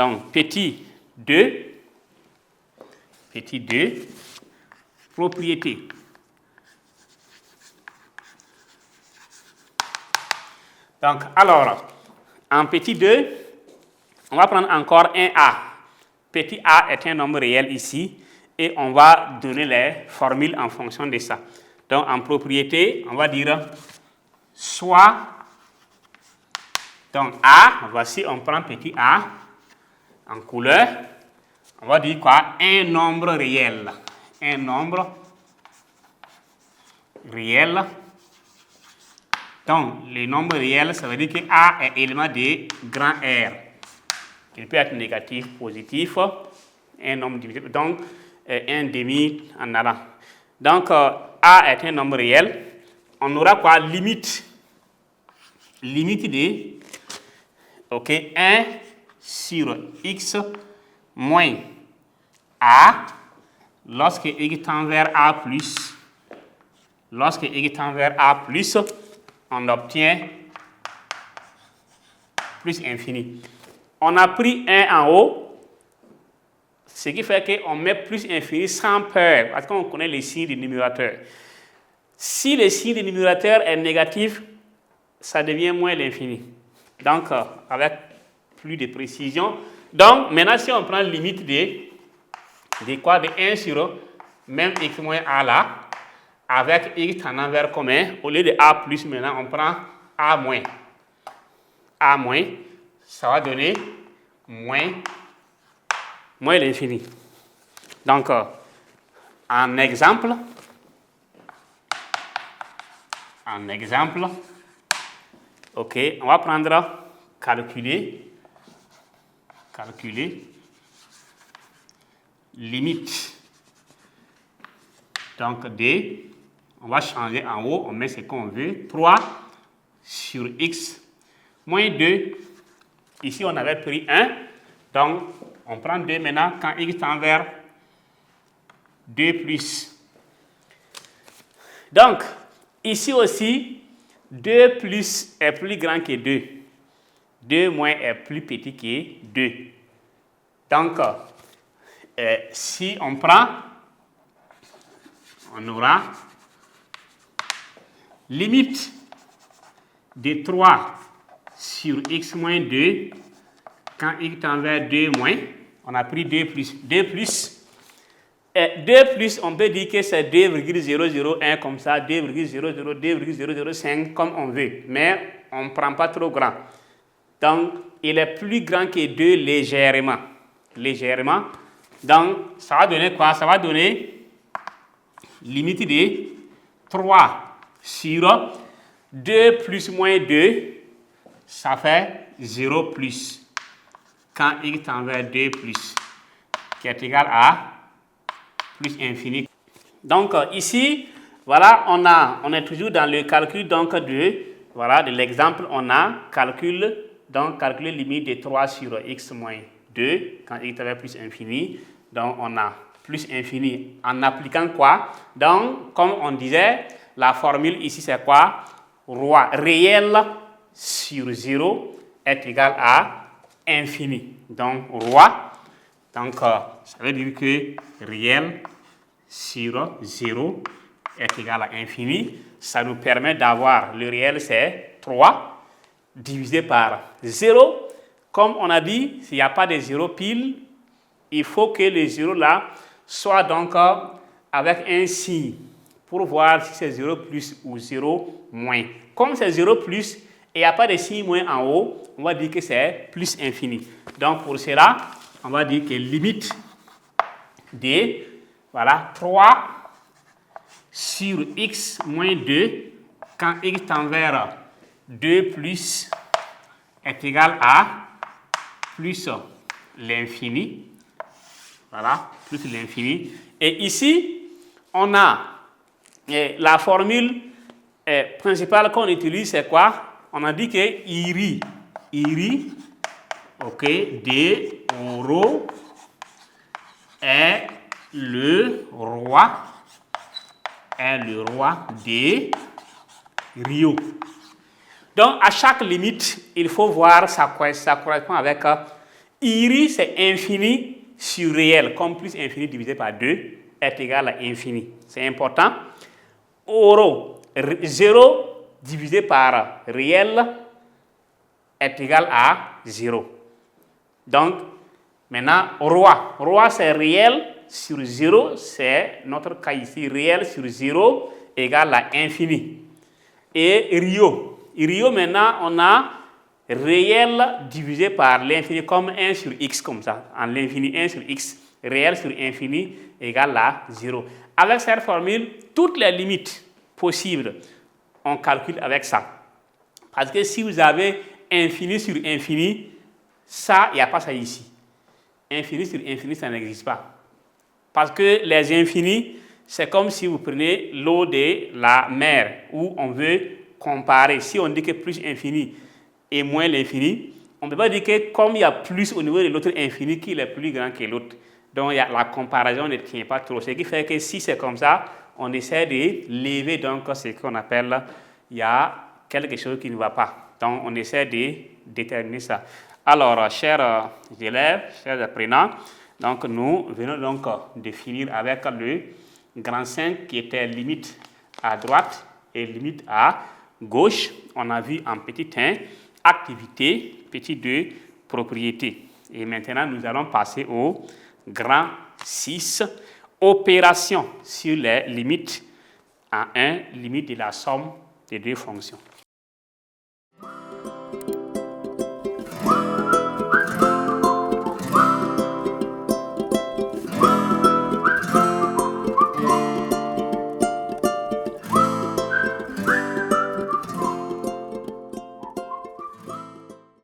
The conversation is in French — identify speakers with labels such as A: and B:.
A: Donc, petit 2, propriété. Donc, alors, en petit 2, on va prendre encore un A. Petit a est un nombre réel ici et on va donner les formules en fonction de ça. Donc, en propriété, on va dire soit, donc A, voici, on prend petit a en couleur, on va dire quoi? Un nombre réel. Un nombre réel. Donc, les nombres réels, ça veut dire que A est élément de grand R. Il peut être négatif, positif, un nombre divisible, donc un demi en allant. Donc, A est un nombre réel. On aura quoi? Limite. Limite de 1 sur x moins A lorsque x tend vers A plus. Lorsque x tend vers A plus, on obtient plus infini. On a pris 1 en haut, ce qui fait qu'on met plus infini sans peur, parce qu'on connaît les signes du numérateur. Si le signe du numérateur est négatif, ça devient moins l'infini. Donc, avec plus de précision. Donc, maintenant, si on prend limite de quoi? De 1 sur même x moins a là, avec x tendant vers commun, au lieu de a plus, maintenant, on prend a moins. A moins, ça va donner moins l'infini. Donc, en exemple, ok, on va prendre calculer limite. Donc, D, on va changer en haut, on met ce qu'on veut, 3 sur x moins 2. Ici, on avait pris 1, donc on prend 2 maintenant quand x tend vers 2 plus. Donc, ici aussi, 2 plus est plus grand que 2. 2 moins est plus petit que 2. Donc, si on prend, on aura limite de 3 sur x moins 2, quand x tend vers 2 moins, on a pris 2 plus. 2 plus, on peut dire que c'est 2,001 comme ça, 2,00, 2,005 comme on veut, mais on ne prend pas trop grand. Donc, il est plus grand que 2 légèrement. Légèrement. Donc, ça va donner quoi? Ça va donner limite de 3 sur 2 plus moins 2, ça fait 0 plus. Quand x tend vers 2 plus, qui est égal à plus infini. Donc, ici, voilà, on est toujours dans le calcul donc de l'exemple, on a calculer limite de 3 sur x moins 2, quand x tend vers plus infini. Donc, on a plus infini en appliquant quoi? Donc, comme on disait, la formule ici, c'est quoi? Roi réel sur 0 est égal à infini. Donc, roi, donc, ça veut dire que réel sur 0 est égal à infini. Ça nous permet d'avoir, le réel, c'est 3 divisé par 0. Comme on a dit, s'il n'y a pas de 0 pile, il faut que le 0 là soit donc avec un signe pour voir si c'est 0 plus ou 0 moins. Comme c'est 0 plus et il n'y a pas de signe moins en haut, on va dire que c'est plus infini. Donc pour cela, on va dire que limite de 3 sur x moins 2 quand x tend vers 2 plus est égal à plus l'infini. Voilà, plus l'infini. Et ici, on a la formule principale qu'on utilise, c'est quoi? On a dit que IRI, ok, de Oro est le roi de Rio. Donc, à chaque limite, il faut voir ça correspond avec IRI, c'est infini sur réel, comme plus infini divisé par 2 est égal à infini. C'est important. Oro, 0 divisé par réel est égal à 0. Donc, maintenant, roi c'est réel sur 0, c'est notre cas ici, réel sur 0 égale à infini. Et Rio, maintenant, on a réel divisé par l'infini comme 1 sur x, comme ça, en l'infini 1 sur x, réel sur infini égale à 0. Avec cette formule, toutes les limites possibles, on calcule avec ça. Parce que si vous avez infini sur infini, ça, il n'y a pas ça ici. Infini sur infini, ça n'existe pas. Parce que les infinis, c'est comme si vous prenez l'eau de la mer, où on veut comparer. Si on dit que plus infini et moins l'infini, on ne peut pas dire que comme il y a plus au niveau de l'autre infini, qu'il est plus grand que l'autre. Donc la comparaison ne tient pas trop. Ce qui fait que si c'est comme ça, on essaie de lever donc ce qu'on appelle, il y a quelque chose qui ne va pas. Donc on essaie de déterminer ça. Alors, chers élèves, chers apprenants, donc nous venons donc de finir avec le grand 5 qui était limite à droite et limite à gauche. On a vu en petit 1 activité, petit 2 propriété. Et maintenant, nous allons passer au grand 6 opération sur les limites à 1, limite de la somme des deux fonctions.